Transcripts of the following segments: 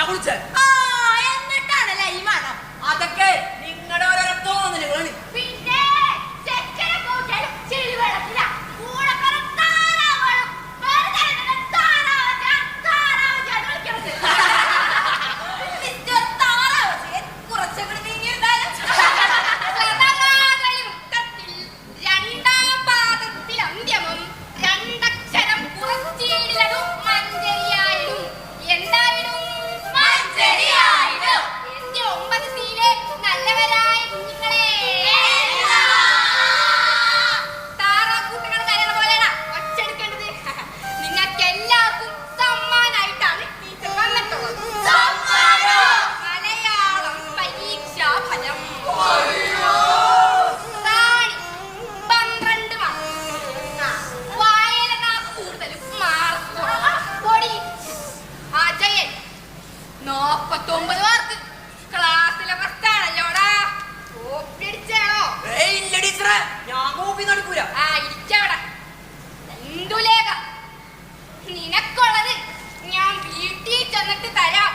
വിളിച്ചേ. എന്നിട്ടാണല്ലേ ഈ മണം. അതൊക്കെ നിങ്ങളുടെ ഓരോ തോന്നലുകളാണ്. പിന്നെ നിനക്കുള്ളത് ഞാൻ വീട്ടിൽ ചെന്നിട്ട് തരാം.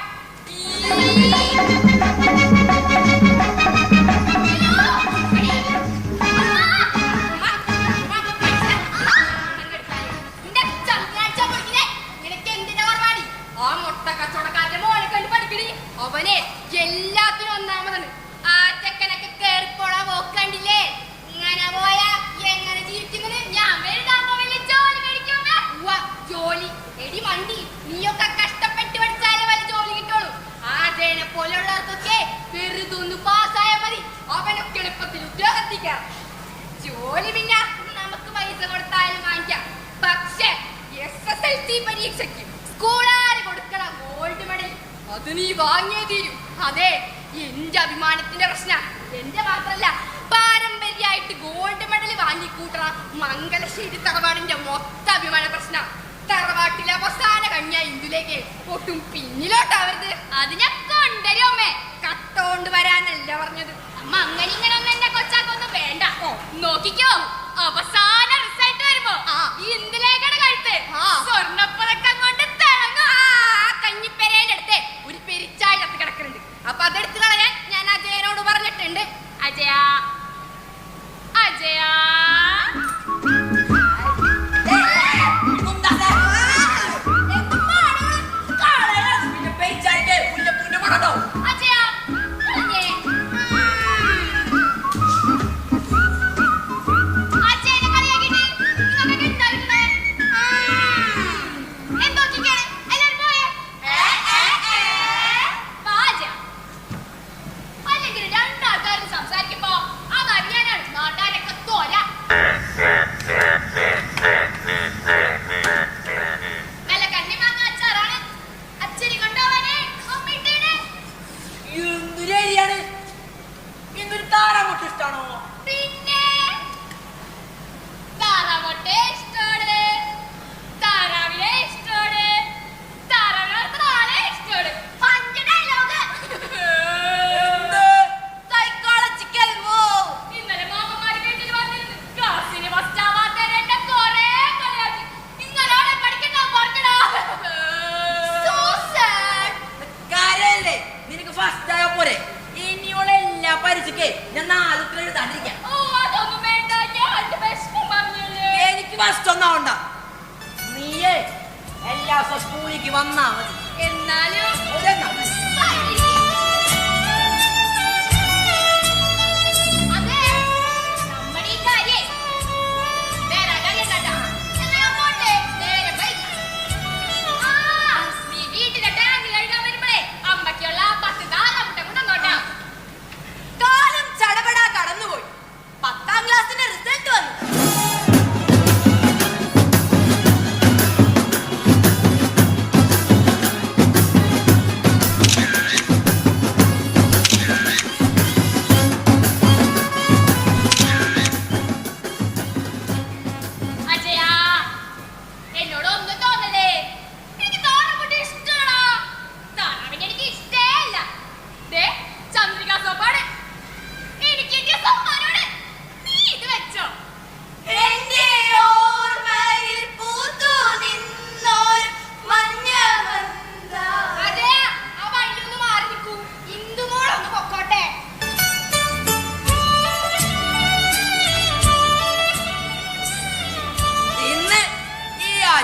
അവനെ എല്ലാത്തിനും ഒന്നാമതാണ്. ആ ചെക്കനൊക്കെ കേറിപ്പോളാ പോക്കണ്ടില്ലേ? ഇങ്ങനെ പോയാ എങ്ങനെ ജീവിക്കുന്നത്? ഞാൻ വലുതാകുമ്പോ വലിയ ജോലി മേടിക്കുമ്പോ ജോലി എടി മണ്ടി. നീയൊക്കെ കഷ്ടപ്പെട്ട് പഠിച്ചാലേ വലിയ ജോലി കിട്ടുള്ളൂ. ആജയനെ പോലുള്ളവർക്കൊക്കെ വെറുതൊന്ന് പാസ്സായാൽ മതി. അവനൊക്കെ എളുപ്പത്തിൽ ഉദ്യോഗത്തിക്കാം. ജോലി പിന്നെ നമുക്ക് പൈസ കൊടുത്താലും വാങ്ങിക്കാം. പക്ഷെ SSLC പരീക്ഷയ്ക്ക് സ്കൂളുകാര് കൊടുക്കണ ഗോൾഡ് മെഡൽ അത് നീ വാങ്ങിയേ തീരും. അതെ, എന്റെ അഭിമാനത്തിന്റെ പ്രശ്ന. എന്റെ മാത്രല്ല, പാരമ്പര്യമായിട്ട് ഗോൾഡ് മെഡൽ വാങ്ങിക്കൂട്ടണ മംഗലശ്ശേരി തറവാടിന്റെ മൊത്തം അഭിമാന പ്രശ്ന. തറവാട്ടിലെ അവസാന കന്യ ഇന്ദുലേക്ക് ഒട്ടും പിന്നിലോട്ടാവരുത്. അതിനൊക്കെ ഉണ്ടല്ലോ അമ്മേ. കത്തോണ്ട് വരാനല്ല പറഞ്ഞത്. അമ്മ അങ്ങനെ ഇങ്ങനെ ഒന്നും എന്നെ കൊച്ചാക്കൊന്നും വേണ്ട. നോക്കിക്കോ, അവസാന റിസൾട്ട് വരുമ്പോ ഈ ഇന്ദുലേഖയുടെ കഴുത്ത് സ്വർണ്ണപ്പതക്കം കൊണ്ട് തിളങ്ങും. കഞ്ഞിപ്പെരേന്റെ അടുത്ത് ഒരു പെരിച്ചായി കത്ത് കിടക്കുന്നുണ്ട്. അപ്പൊ അതെടുത്ത് കളയാൻ ഞാൻ അജയനോട് പറഞ്ഞിട്ടുണ്ട്. അജയ അജയ നീയേ എല്ലാ സ്കൂളിലേക്ക് വന്നാ മതി. എന്നാലും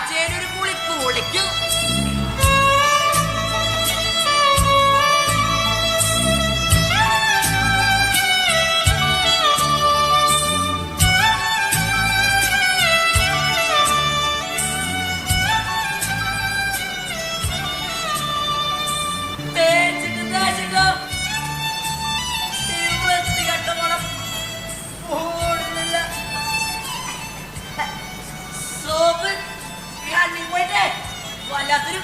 ചേനൊരു കുളിപ്പ് കുളിക്കും. വല്ലാത്തൊരു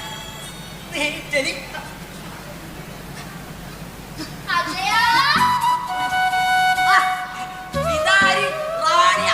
ഇതാര് റാണിയ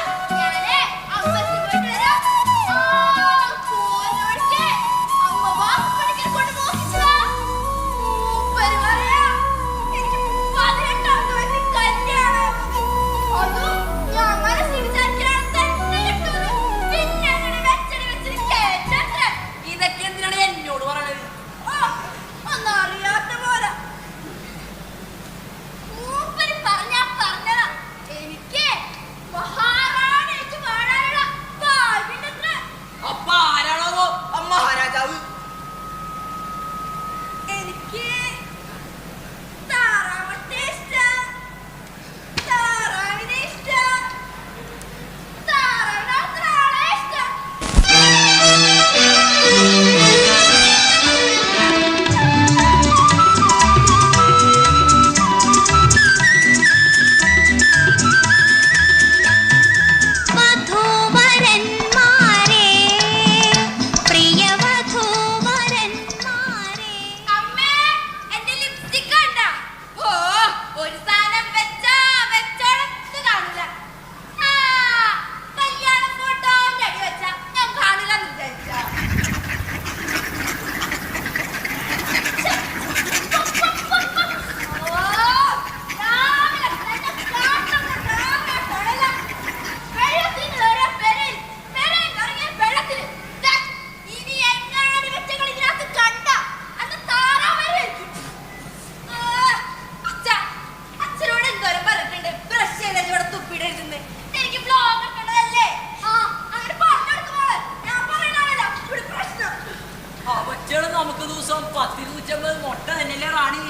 നമുക്ക് ദിവസം 10-150 മുട്ട തന്നെയല്ലേ റാണി.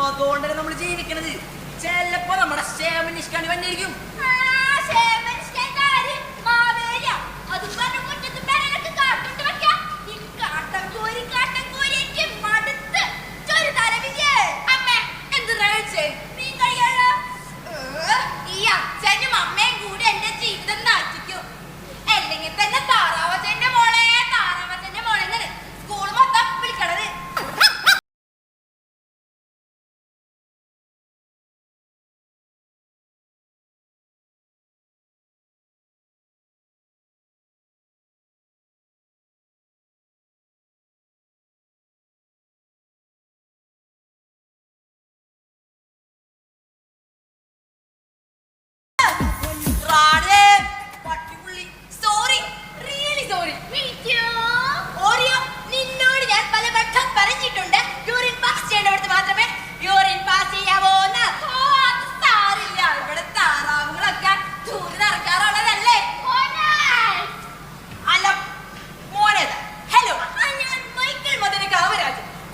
അതുകൊണ്ടല്ലേ നമ്മൾ ജീവിക്കണത്. ചിലപ്പോ നമ്മുടെ ക്ഷേമനിഷ്കാണി വന്നിരിക്കും.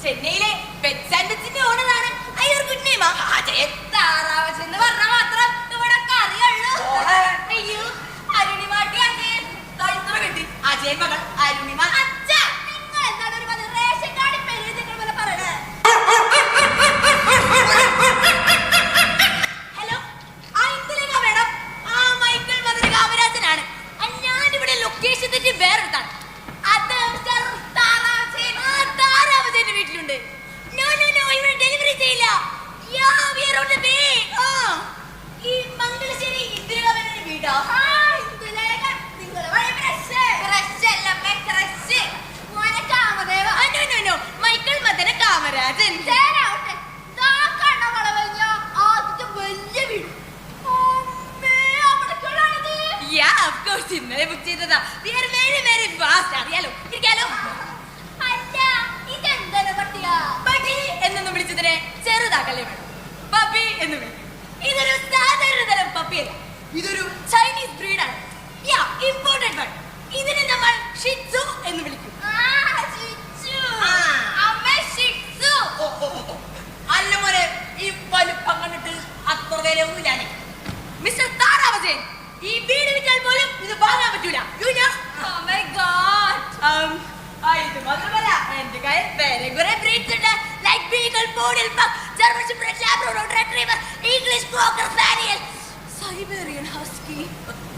ചെന്നൈയിലെ പെറ്റ് സാൻഡ്വിച്ചിന്റെ ഓണറാണ്. അയ്യോ ഗുഡ് നെയിം താറാവച്ചെന്ന് പറഞ്ഞാൽ മാത്രം ഇവിടെ അറിയുള്ളൂ. അയ്യോ അരുണിമാട്ടി അജയൻ മകൾ അരുണിമ. നിങ്ങൾ എന്താണ് ഒരു റേഷൻ കാർഡിൽ പേര് നിങ്ങൾ പോലെ പറയണേ. ഹലോ എന്തിനാ മേഡം? മൈക്കിൾ മദന കാമരാജനാണ്. ഞാനിവിടെ ലൊക്കേഷൻ തെറ്റി വേറെടുത്താണ്. അത് താറാവച്ചേന്റെ വീട്ടിലുണ്ട്. ഇവിടെ ഡെലിവറി ചെയ്യില്ല. ഈ മംഗലശ്ശേരി ഇന്ദിരാ വീടാ. നിങ്ങൾ വേറെ കുറെ ബ്രീഡ്സ് ഉണ്ട്. Like Beagle, poodle, pug, German shepherd, Labrador retriever, English cocker spaniel, Siberian husky.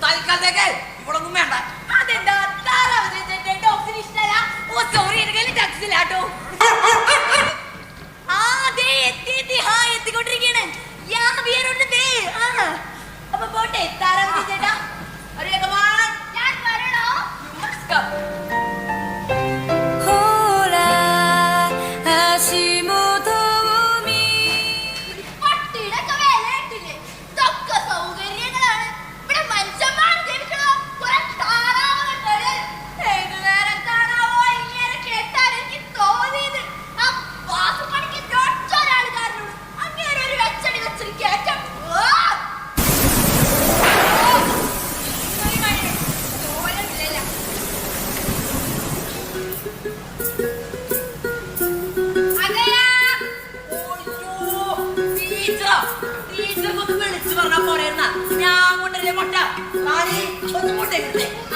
തൽക്കാലത്തേക്ക് ഇവളൊന്നും വേണ്ട. അതെന്താ താറാവ് ഡോഗ്സിന് ഇഷ്ടമല്ല? ഓ സോറി, എനിക്ക് ടാക്സിലാട്ടോ. ആ ദേ എത്തി ഹായ് എത്തിക്കൊണ്ടിരിക്കുകയാണ്. Ya we are on the way. അപ്പൊ പോട്ടെ താറാവ് ചേട്ടാ. ഒരു കമാൺ ഞാൻ വരണോ? You must come.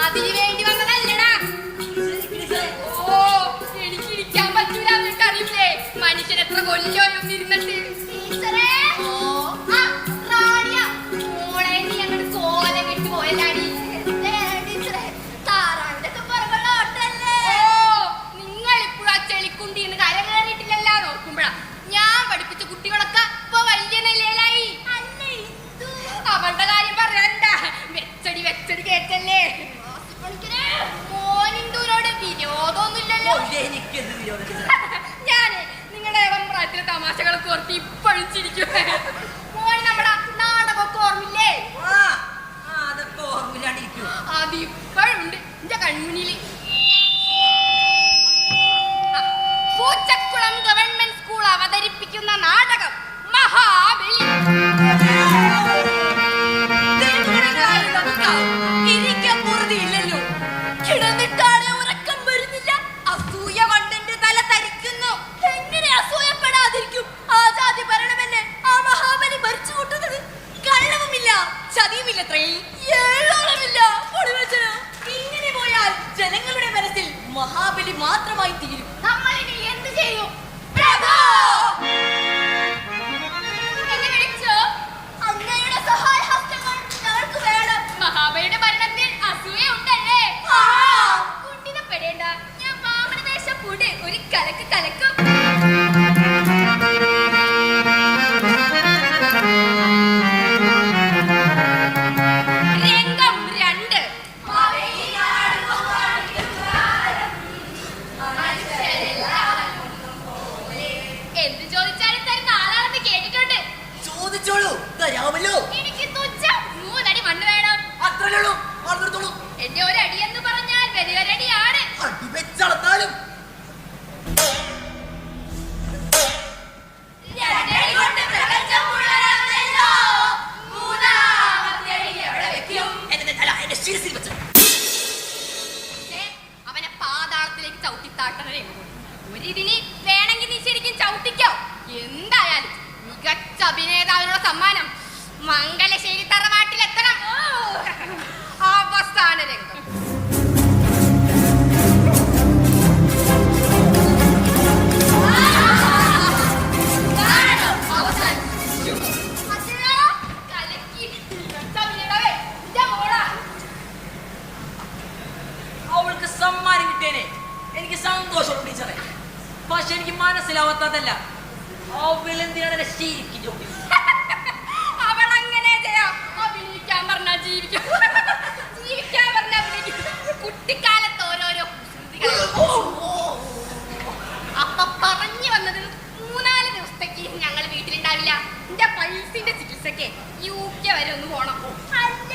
അതിന് വേണ്ടി വന്നതല്ലടാ. ഓ എനിക്ക് ഇരിക്കാൻ പറ്റൂല, നിനക്കറിയില്ലേ മനുഷ്യൻ എത്ര കൊല്ലോന്നും ഇരുന്നിട്ട്. മോളെ നീ അങ്ങോട്ട് കോല കെട്ടി പോയല്ലാടി. നിങ്ങൾ ഇപ്പോഴും ആ ചെളിക്കുണ്ടിന്ന് കര കയറിയിട്ടില്ലല്ലോ നോക്കുമ്പോഴാ ഞാൻ പഠിപ്പിച്ച കുട്ടികളൊക്കെ ഇപ്പൊ വലിയ നിലയിലായി. അവളുടെ കാര്യം പറയണ്ട, വെച്ചടി കേട്ടല്ലേ. മോനിന്തൂരോട് വിരോധമൊന്നുമില്ലല്ലോ. ഞാന് നിങ്ങളുടെ ഇളം പ്രായത്തിലെ തമാശകളൊക്കെ ഓർത്ത് ഇപ്പോഴും ചിരിക്കും. മോന് നമ്മുടെ നാടകമൊക്കെ ഓർമ്മില്ലേ? അതിപ്പോഴുണ്ട് എന്റെ കൺമുന്നില്. പൂച്ചക്കുളം ഗവൺമെന്റ് സ്കൂൾ അവതരിപ്പിക്കുന്ന നാടകം മഹാബലി. ഇരിക്കാൻ പൂർത്തിയില്ലല്ലോ. കിടന്നിട്ടാണ് ഉറക്കം വരുന്നില്ല. അസൂയ കൊണ്ടെന്റെ തല തരിക്കുന്നു. എങ്ങനെ അസൂയപ്പെടാതിരിക്കും? ആ ജാതി ഭരണമെന്നെ ആ മഹാബലി ഭരിച്ചു കൂട്ടുന്നത്. കള്ളവുമില്ല, ചതിയുമില്ലത്രേ, ഏഴോളമില്ല. ഇങ്ങനെ പോയാൽ ജനങ്ങളുടെ മനസ്സിൽ മഹാബലി മാത്രമായി തീരും. നമ്മളിനി എന്ത് ചെയ്യും? മഹാബലിയുടെ ഭരണത്തിൽ അസൂയ ഉണ്ടല്ലേ? കുണ്ടിതപ്പെടേണ്ട, ഞാൻ വാമനദേശം കൂടെ ഒരു കലക്ക് കലക്കും. രംഗം 2. എന്ത് ചോദിച്ചാലും തരുന്ന ആളാണെന്ന് കേട്ടിട്ടുണ്ട്. ചോദിച്ചോളൂ, തരാമല്ലോ. എനിക്ക് തുച്ഛം 3 അടി മണ്ണ് വേണം. അത്രയുള്ളൂ, വളർന്നിടത്തോളൂ. എന്റെ ഒരടി എന്ന് പറഞ്ഞാൽ വലിയൊരടിയാണ്. അടി വെച്ചളത്താലും അവനെ പാതാളത്തിലേക്ക് ചവിട്ടിത്താട്ടണേ. ഒരിതിന് വേണമെങ്കിൽ നീ ശരിക്കും ചവിട്ടിക്കോ. എന്തായാലും മികച്ച അഭിനേതാവിനുള്ള സമ്മാനം മംഗലശ്ശേരി തറവാട്ടിലെത്തണം. അവസാന രംഗം. അവൾക്ക് സമ്മാനം കിട്ടിയേനെ എനിക്ക് സന്തോഷമുണ്ട് ടീച്ചറെ. പക്ഷെ എനിക്ക് മനസ്സിലാവാത്തതല്ല, അവളെന്തിനാണ് ശരിക്കും ജോലി? അവളങ്ങനെ ചെയ്യാം. അഭിനയിക്കാൻ പറഞ്ഞാ ജീവിക്കും, ജീവിക്കാൻ പറഞ്ഞാ അഭിനയിക്കും. കുട്ടിക്കാലത്ത് ഓരോരോ അപ്പൊ പറഞ്ഞു വന്നത് 3-4 ദിവസത്തേക്ക് ഞങ്ങൾ വീട്ടിലുണ്ടാവില്ല. എന്റെ പൈസന്റെ ചികിത്സക്ക് UK വരെ ഒന്ന് പോണം. അല്ല,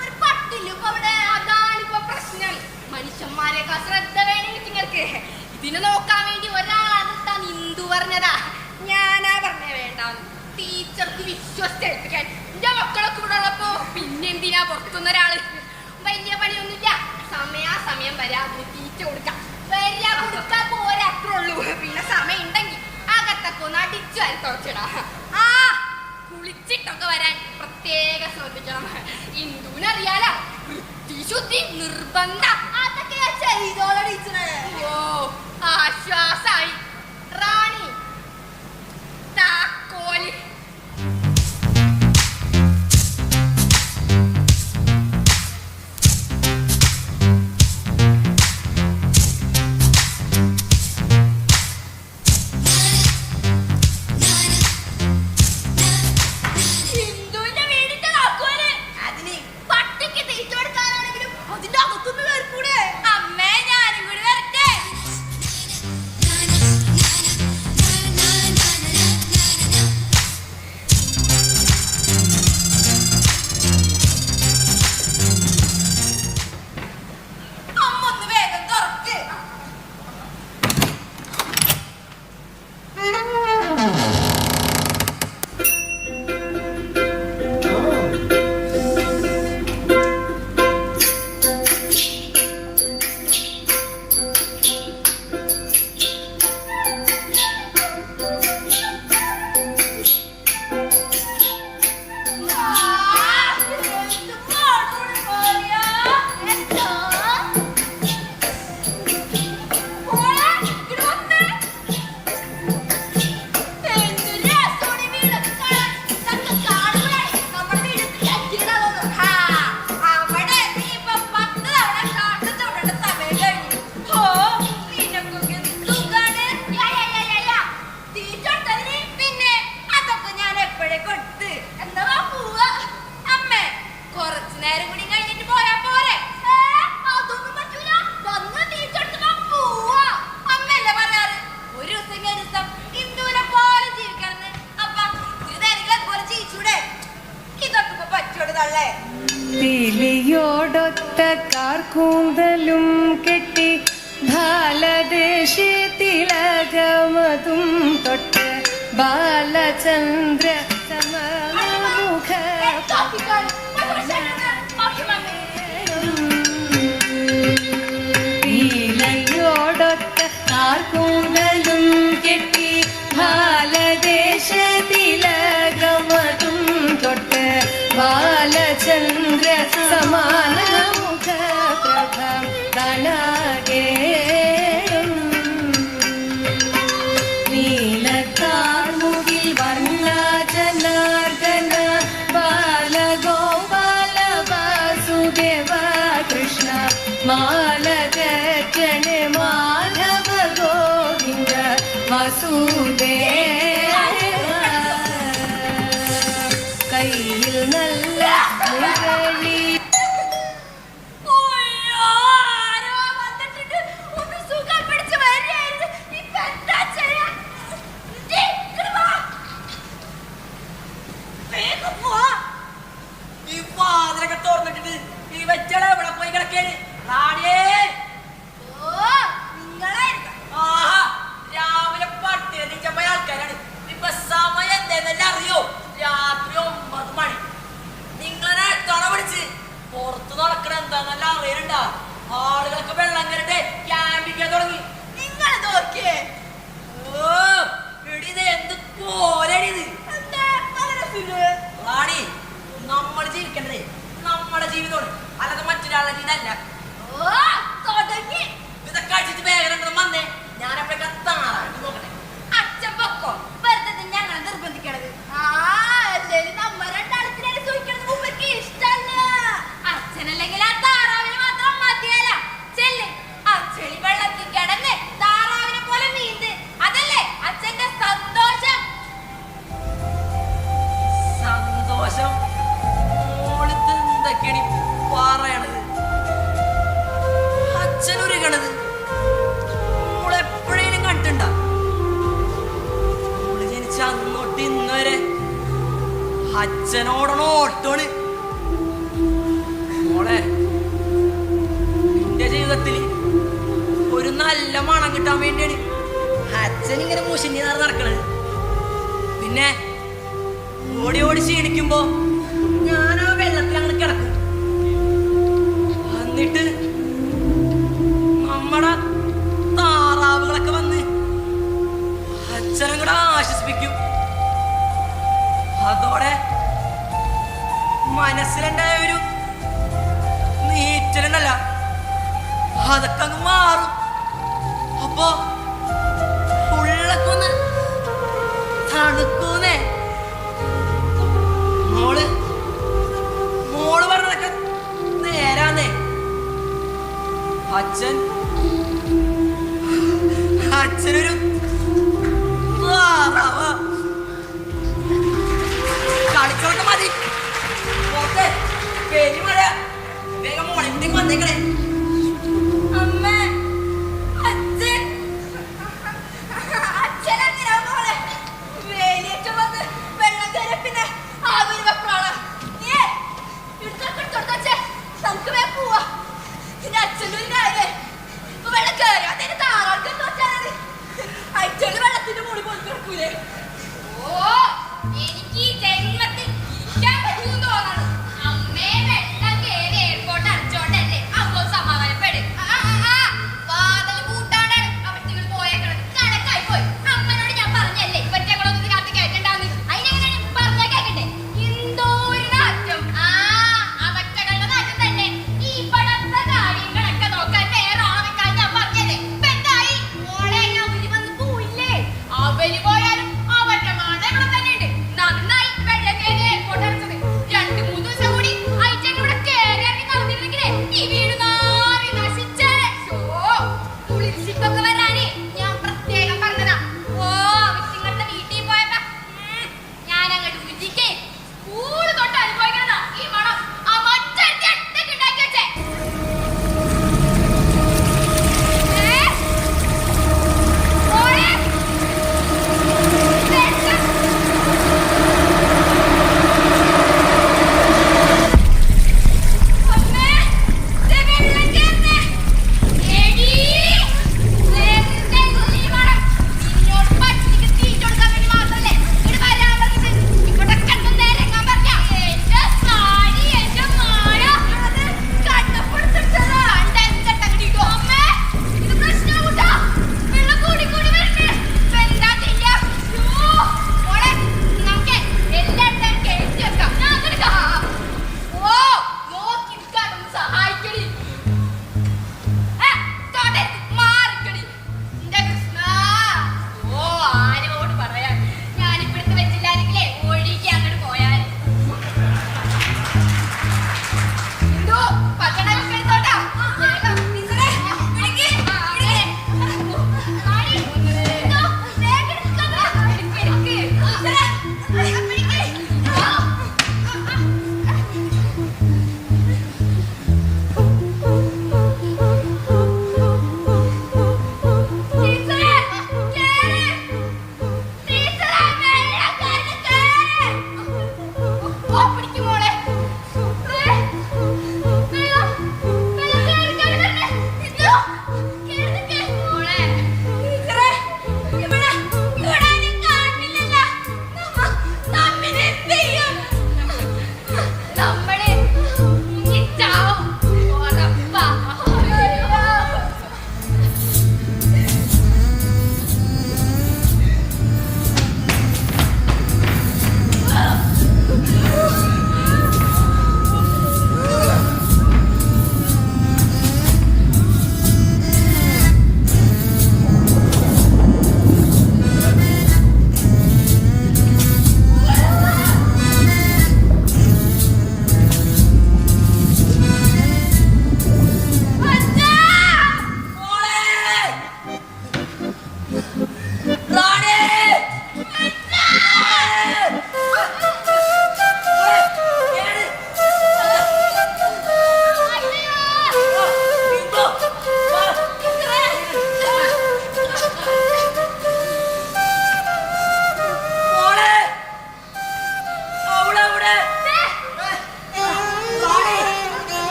ഒരു പട്ടില്ല ഇപ്പൊ അവിടെ. അതാണിപ്പോ പ്രശ്നം. മനുഷ്യന്മാരെക്കാൾ ശ്രദ്ധ വേണമെങ്കിൽ നിങ്ങൾക്ക്. ഇതിനെ നോക്കാൻ വേണ്ടി ഒരാളെത്താ നിന്ദു പറഞ്ഞതാ. ഞാനാ പറഞ്ഞേ വേണ്ടാന്ന്. ടീച്ചർക്ക് വിശ്വസിച്ചേൽപ്പിക്കാൻ എന്റെ മക്കളൊക്കെ ഇവിടെ ഉള്ളപ്പോ പിന്നെന്തിനാ പുറത്തുനിന്ന് ഒരാള്? വലിയ പണിയൊന്നുമില്ല. സമയാസമയം വരെ അതിന് തീറ്റ കൊടുക്കാം. വരിക കൊടുക്കാൻ പോരാത്രേ ഉള്ളൂ. പിന്നെ സമയം ഉണ്ടെങ്കിൽ അകത്തൊക്കെ ഒന്ന് അടിച്ചു വരി തുറച്ചിടാ. ആ കുളിച്ചിട്ടൊക്കെ വരാൻ പ്രത്യേകം ശ്രദ്ധിക്കണം. ഇന്ദുവിനറിയാലോ, വൃത്തിശുദ്ധി നിർബന്ധം. അതൊക്കെ ഞാൻ ചെയ്തോളാം ടീച്ചറെ. ഓ ആശ്വാസായി. ബാലചന്ദ്ര സമമുഖ പീലയോടൊത്ത കാർക്കൂന്തലും കെട്ടി ബാലദേശത്തിലകമതും തൊട്ട് ബാലചന്ദ്ര സമാനമുഖ പ്രഭ കാണാകേ നീലക്കാർമുകിൽ വർണ്ണ ജനാർദ്ദന ബാലഗോപാല വാസുദേവ കൃഷ്ണ മാലഗജന മാധവ ഗോവിന്ദ വസുദേവ കയ്യിൽ നല്ല മുരളി ആളുകളൊക്കെ വെള്ളം കയറട്ടെ ക്യാമ്പിക്കാൻ തുടങ്ങി. നിങ്ങൾ നോക്കിയേ, എന്ത് കോലടിയത്. റാണി, നമ്മൾ ജീവിക്കേണ്ടത് നമ്മുടെ ജീവിതമാണ്, അല്ലാതെ മറ്റൊരാളുടെ ജീവിതമല്ല. ഇതൊക്കെ അടിച്ചിട്ട് വേഗം വന്നേ, ഞാനപ്പോഴൊക്കെ താറായിട്ട് നോക്കട്ടെ. അച്ഛൻ പൊക്കോ, വെറുതെ ഞങ്ങൾ നിർബന്ധിക്കണത്. നമ്മ രണ്ടാളത്തിനെ സൂക്ഷിക്കണത് മുമ്പേക്ക് ഇഷ്ടല്ല. അച്ഛനല്ലെങ്കിൽ ആ താറാവിന് മാത്രം മതിയല്ല. ചെല്ല്, ആ ചെളി വെള്ളത്തിൽ കിടന്ന് താറാവിനെ പോലെ നീന്ത്. അതല്ലേ അച്ഛന്റെ സന്തോഷം. സന്തോഷം മോളിത്ത് എന്തൊക്കെയാണ് പറയണത്? അച്ഛനൊരുകണത് മോളെപ്പോഴേലും കണ്ടിട്ടുണ്ട? മോള് ജനിച്ച അന്നോട്ട് ഇന്നുവരെ അച്ഛനോടണോ ഓട്ടോണ്. മോളെ, നിന്റെ ജീവിതത്തിൽ ഒരു നല്ല മണം കിട്ടാൻ വേണ്ടിയാണ് അച്ഛൻ ഇങ്ങനെ മുഷിഞ്ഞ് നടക്കണത്. പിന്നെ ഓടി ഓടി ക്ഷീണിക്കുമ്പോ ഞാൻ ആ വെള്ളത്തിൽ അങ്ങനെ കിടക്കും. എന്നിട്ട് നമ്മുടെ താറാവുകളൊക്കെ വന്ന് അച്ഛനങ്ങടെ ആശ്വസിപ്പിക്കും. അതോടെ മനസ്സിലുണ്ടായ ഒരു നീറ്റലുണ്ടല്ല, അതൊക്കെ അങ്ങ് മാറും. അപ്പോ ഉള്ളൊക്കെ ഒന്ന് തണുക്കൂന്നേ. മോള് പറഞ്ഞതൊക്കെ നേരാന്നേ. അച്ഛനൊരു കളിച്ചോണ്ട് മതി. പോട്ടെ, പേര് മഴ. വേഗം മോളിലേക്ക് വന്നേക്കണേ. അമ്മ, അച്ഛൻ അച്ഛനെന്തിനാ മോളെ വേലിയേറ്റം വന്ന് വെള്ളം കയറി പിന്നെ ആവിൽ വെപ്പളാണ്. നമുക്ക് വേ പോവാ. എന്റെ അച്ഛൻ്റെ ഒരു കാര്യം വെള്ളം കയറി അതിന് താറാൾക്ക് തോറ്റാനത്.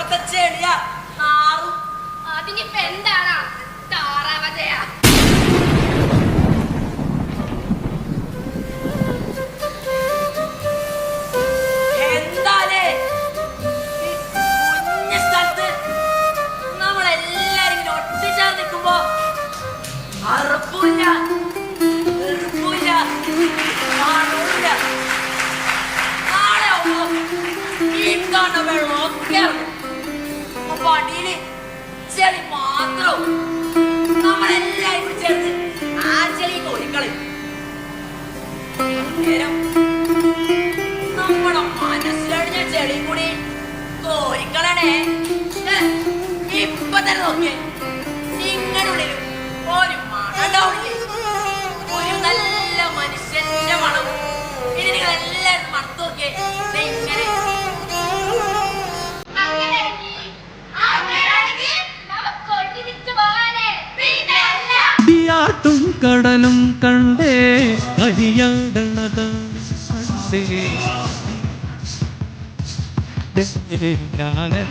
അപ്പുറത്തെ ചെളിയ നാറും. അതിനിപ്പോ എന്താണ് താറാവജയാ? എന്താലേ ഈ കുഞ്ഞ സ്ഥലത്ത് നമ്മളെല്ലാരും ഇങ്ങനെ ഒട്ടിച്ചാൽ നിൽക്കുമ്പോ അറുപ്പില്ല, വെറുപ്പില്ല, മണമില്ല. നാളെ ആവുമ്പോ ഈ കാണുന്ന വെള്ളമൊക്കെ ഇറങ്ങും. അപ്പൊ അടിയില് ചെളി മാത്രവും നമ്മളെല്ലാരും കൂടി ചേർത്ത് ആ ചെളി കോരിക്കളയും. നേരം നമ്മുടെ മനസ്സിലടിഞ്ഞ ചെളി കൂടി കോരിക്കളണേ. ഇപ്പൊ തന്നെ നോക്കിയേ, നിങ്ങളുടെ ഉള്ളിലും ഒരു മണമുണ്ടാവില്ലേ? ഒരു നല്ല മനുഷ്യന്റെ മണം. ഇനി നിങ്ങൾ എല്ലാവരും മണത്ത് നോക്കിയേ. ഇങ്ങനെ ും കടലും കണ്ടേ കരിയാടണത് കണ്ടേ